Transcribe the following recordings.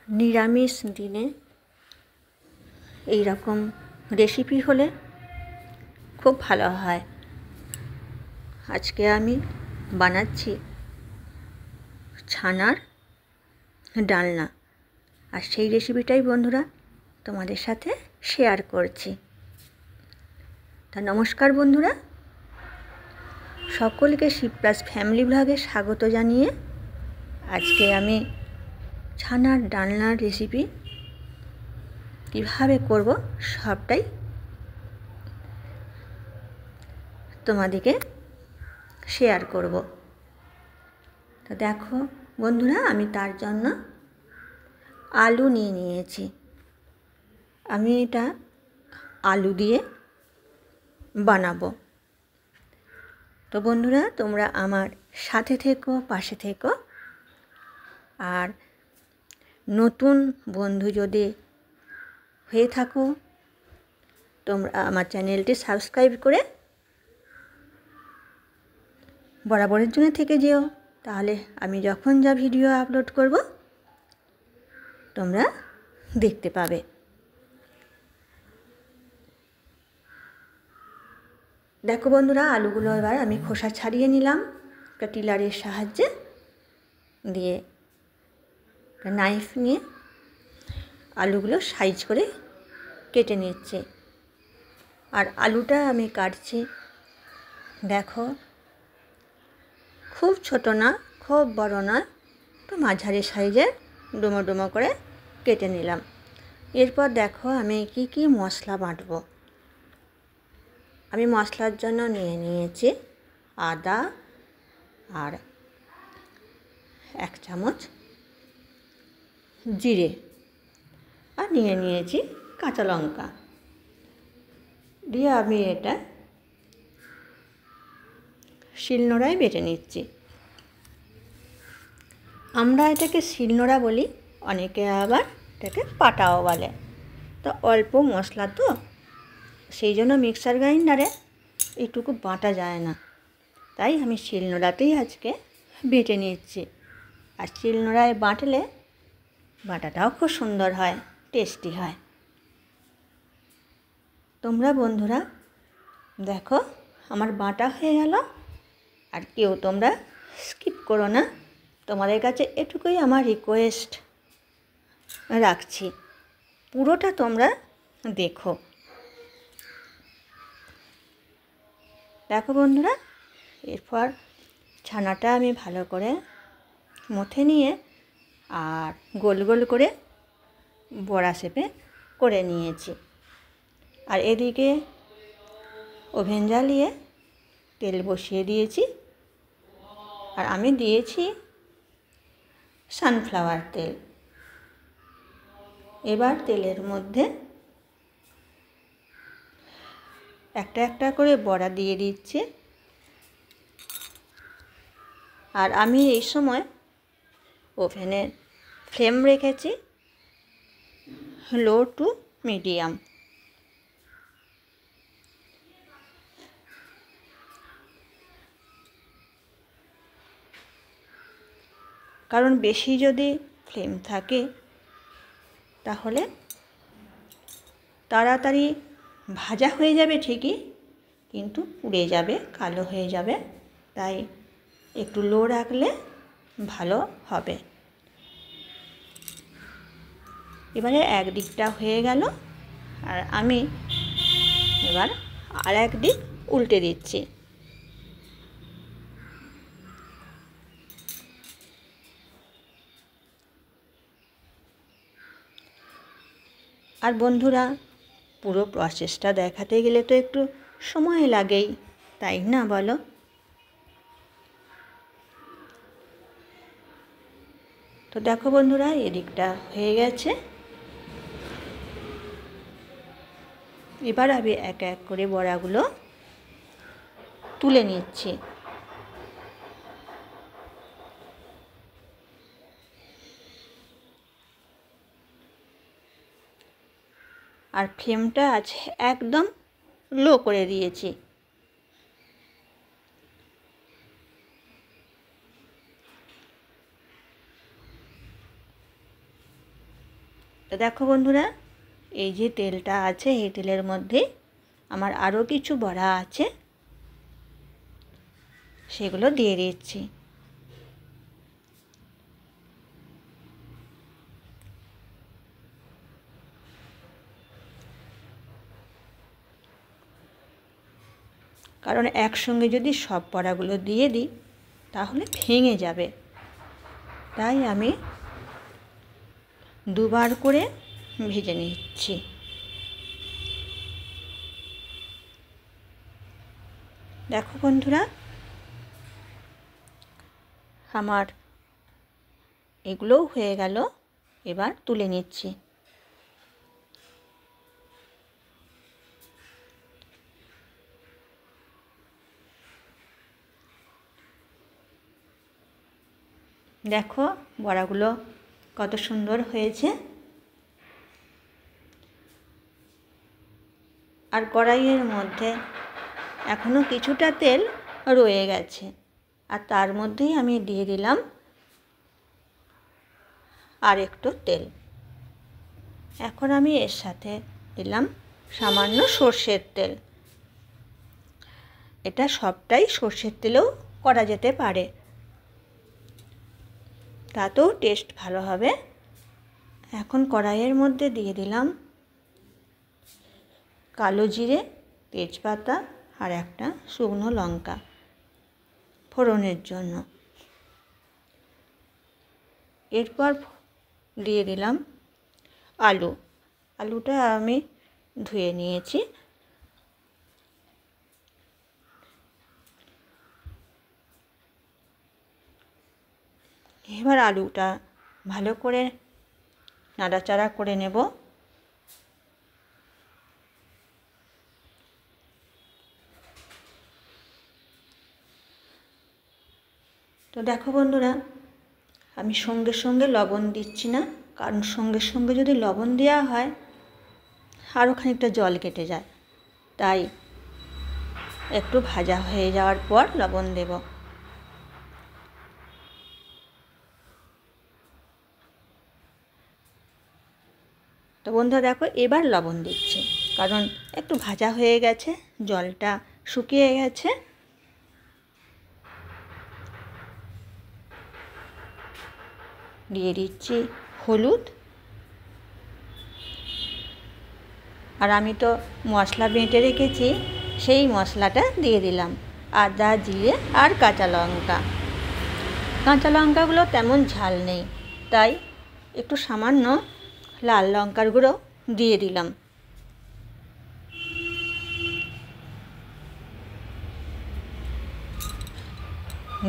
নিরামিষ দিনে এই রকম রেসিপি হলে খুব ভালো হয়। আজকে আমি বানাচ্ছি ছানার ডালনা, আর সেই রেসিপিটাই বন্ধুরা তোমাদের সাথে শেয়ার করছি। তা নমস্কার বন্ধুরা, সকলকে শিবপ্লাস ফ্যামিলি ব্লগে স্বাগত জানিয়ে আজকে আমি ছানার ডালনার রেসিপি কীভাবে করব সবটাই তোমাদেরকে শেয়ার করব। তো দেখো বন্ধুরা, আমি তার জন্য আলু নিয়ে নিয়েছি। আমি এটা আলু দিয়ে বানাবো। তো বন্ধুরা, তোমরা আমার সাথে থেকো, পাশে থেকো। আর নতুন বন্ধু যদি হয়ে থাকো, তোমরা আমার চ্যানেলটি সাবস্ক্রাইব করে বরাবরের জন্য থেকে যেও, তাহলে আমি যখন যা ভিডিও আপলোড করব তোমরা দেখতে পাবে। দেখো বন্ধুরা, আলুগুলো এবার আমি খোসা ছাড়িয়ে নিলাম একটা টিলারের সাহায্যে, দিয়ে নাইফ নিয়ে আলুগুলো সাইজ করে কেটে নিচ্ছি। আর আলুটা আমি কাটছি দেখো, খুব ছোট না, খুব বড় না, একটু মাঝারি সাইজের ডুমো ডুমো করে কেটে নিলাম। এরপর দেখো আমি কি কি মশলা বাটবো। আমি মশলার জন্য নিয়ে নিয়েছি আদা আর 1 চামচ জিরে, আর নিয়ে নিয়েছি কাঁচা লঙ্কা, দিয়ে আমি এটা শিলনোড়ায় বেটে নিচ্ছি। আমরা এটাকে শিলনোড়া বলি, অনেকে আবার এটাকে পাটাও বলে। তো অল্প মশলা তো, সেই জন্য মিক্সার গ্রাইন্ডারে এইটুকু বাটা যায় না, তাই আমি শিলনোড়াতেই আজকে বেটে নিচ্ছি। আর শিলনোড়ায় বাটলে বাটাটাও খুব সুন্দর হয়, টেস্টি হয়। তোমরা বন্ধুরা দেখো আমার বাটা হয়ে গেল, আর কেউ তোমরা স্কিপ করো না। তোমাদের কাছে এটুকুই আমার রিকোয়েস্ট রাখছি, পুরোটা তোমরা দেখো। দেখো বন্ধুরা, এরপর ছানাটা আমি ভালো করে মথে নিয়ে আর গোল গোল করে বড়া শেপে করে নিয়েছি। আর এদিকে ওভেন জ্বালিয়ে তেল বসিয়ে দিয়েছি, আর আমি দিয়েছি সানফ্লাওয়ার তেল। এবার তেলের মধ্যে একটা একটা করে বড়া দিয়ে দিচ্ছি। আর আমি এই সময় ওভেনের ফ্লেম রেখেছি লো টু মিডিয়াম। কারণ বেশি যদি ফ্লেম থাকে তাহলে তাড়াতাড়ি ভাজা হয়ে যাবে ঠিকই, কিন্তু পুড়ে যাবে, কালো হয়ে যাবে। তাই একটু লো রাখলে ভালো হবে। এবারে একদিকটা হয়ে গেল, আর আমি এবার আর একদিক উল্টে দিচ্ছি। আর বন্ধুরা, পুরো প্রসেসটা দেখাতে গেলে তো একটু সময় লাগেই, তাই না বলো? তো দেখো বন্ধুরা, এদিকটা হয়ে গেছে। এবার আমি এক এক করে বড়াগুলো তুলে নিচ্ছি। আর ফ্লেমটা আছে একদম লো করে দিয়েছি। তো দেখো বন্ধুরা, এই যে তেলটা আছে এই তেলের মধ্যে আমার আরও কিছু বড়া আছে, সেগুলো দিয়ে দিচ্ছি। কারণ একসঙ্গে যদি সব বড়াগুলো দিয়ে দিই তাহলে ভেঙে যাবে, তাই আমি দুবার করে ভেজে নিচ্ছি। দেখো বন্ধুরা, আমার এগুলোও হয়ে গেল, এবার তুলে নিচ্ছি। দেখো বড়াগুলো কত সুন্দর হয়েছে। আর কড়াইয়ের মধ্যে এখনও কিছুটা তেল রয়ে গেছে, আর তার মধ্যেই আমি দিয়ে দিলাম আর একটু তেল। এখন আমি এর সাথে দিলাম সামান্য সর্ষের তেল। এটা সবটাই সর্ষের তেলেও করা যেতে পারে, তাতেও টেস্ট ভালো হবে। এখন কড়াইয়ের মধ্যে দিয়ে দিলাম কালো জিরে, তেজপাতা আর একটা শুকনো লঙ্কা ফোড়নের জন্য। এরপর দিয়ে দিলাম আলুটা আমি ধুয়ে নিয়েছি। এবার আলুটা ভালো করে নাড়াচাড়া করে নেব। তো দেখো বন্ধুরা, আমি সঙ্গে সঙ্গে লবণ দিচ্ছি না, কারণ সঙ্গে সঙ্গে যদি লবণ দেওয়া হয় আরও খানিকটা জল কেটে যায়, তাই একটু ভাজা হয়ে যাওয়ার পর লবণ দেব। তো বন্ধুরা দেখো, এবার লবণ দিচ্ছি, কারণ একটু ভাজা হয়ে গেছে, জলটা শুকিয়ে গেছে। দিয়ে দিচ্ছি হলুদ, আর আমি তো মশলা বেটে রেখেছি সেই মশলাটা দিয়ে দিলাম, আদা, জিরে আর কাঁচা লঙ্কা। কাঁচা লঙ্কাগুলো তেমন ঝাল নেই, তাই একটু সামান্য লাল লঙ্কার গুঁড়ো দিয়ে দিলাম।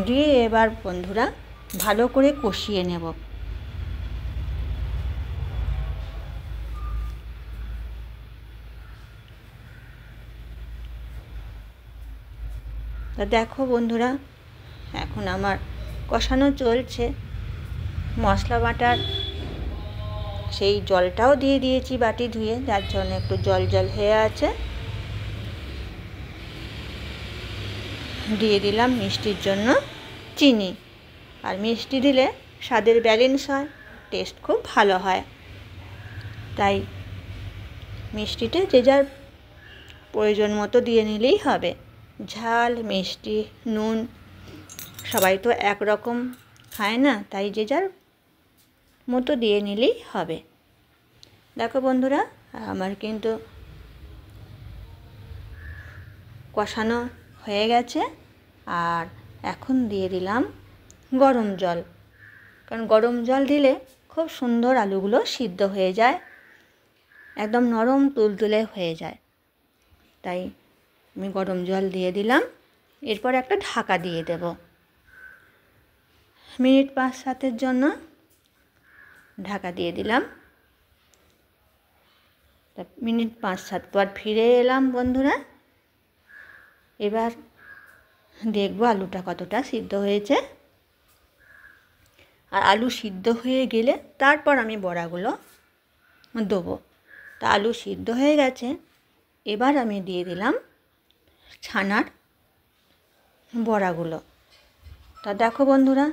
দিয়ে এবার বন্ধুরা ভালো করে কষিয়ে নেব। তা দেখো বন্ধুরা, এখন আমার কষানো চলছে। মশলা বাটার সেই জলটাও দিয়ে দিয়েছি বাটি ধুয়ে, যার জন্য একটু জল জল হয়ে আছে। দিয়ে দিলাম মিষ্টির জন্য চিনি, আর মিষ্টি দিলে স্বাদের ব্যালেন্স হয়, টেস্ট খুব ভালো হয়। তাই মিষ্টিটা যে যার প্রয়োজন মতো দিয়ে নিলেই হবে। ঝাল, মিষ্টি, নুন সবাই তো একরকম খায় না, তাই যে যার মতো দিয়ে নিলেই হবে। দেখো বন্ধুরা, আমার কিন্তু কষানো হয়ে গেছে, আর এখন দিয়ে দিলাম গরম জল, কারণ গরম জল দিলে খুব সুন্দর আলুগুলো সিদ্ধ হয়ে যায়, একদম নরম তুলতুলে হয়ে যায়। তাই আমি গরম জল দিয়ে দিলাম। এরপর একটা ঢাকা দিয়ে দেব মিনিট 5-7 জন্য। ঢাকা দিয়ে দিলাম। তা মিনিট 5-7 পর ফিরে এলাম বন্ধুরা। এবার দেখবো আলুটা কতটা সিদ্ধ হয়েছে। আর আলু সিদ্ধ হয়ে গেলে তারপর আমি বড়াগুলো দেবো। তা আলু সিদ্ধ হয়ে গেছে, এবার আমি দিয়ে দিলাম ছানার বড়াগুলো। তা দেখো বন্ধুরা,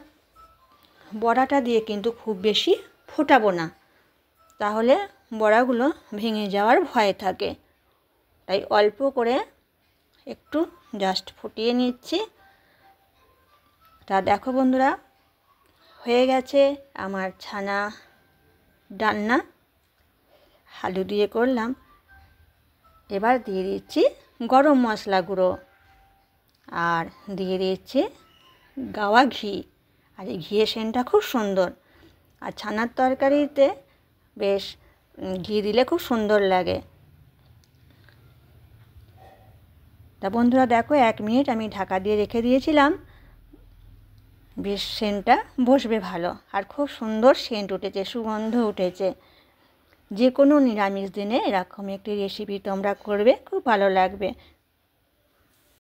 বড়াটা দিয়ে কিন্তু খুব বেশি ফোটাবো না, তাহলে বড়াগুলো ভেঙে যাওয়ার ভয় থাকে। তাই অল্প করে একটু জাস্ট ফুটিয়ে নিচ্ছি। তা দেখো বন্ধুরা, হয়ে গেছে আমার ছানা ডালনা, আলু দিয়ে করলাম। এবার দিয়ে দিচ্ছি গরম মশলা গুঁড়ো আর দিয়ে দিচ্ছি গাওয়া ঘি। আর এই ঘিয়ের সেন্টটা খুব সুন্দর, আর ছানার তরকারিতে বেশ ঘি দিলে খুব সুন্দর লাগে। তা বন্ধুরা দেখো, 1 মিনিট আমি ঢাকা দিয়ে রেখে দিয়েছিলাম, বেশ সেন্টটা বসবে ভালো, আর খুব সুন্দর সেন্ট উঠেছে, সুগন্ধ উঠেছে। যে কোনো নিরামিষ দিনে এরকম একটি রেসিপি তোমরা করবে, খুব ভালো লাগবে।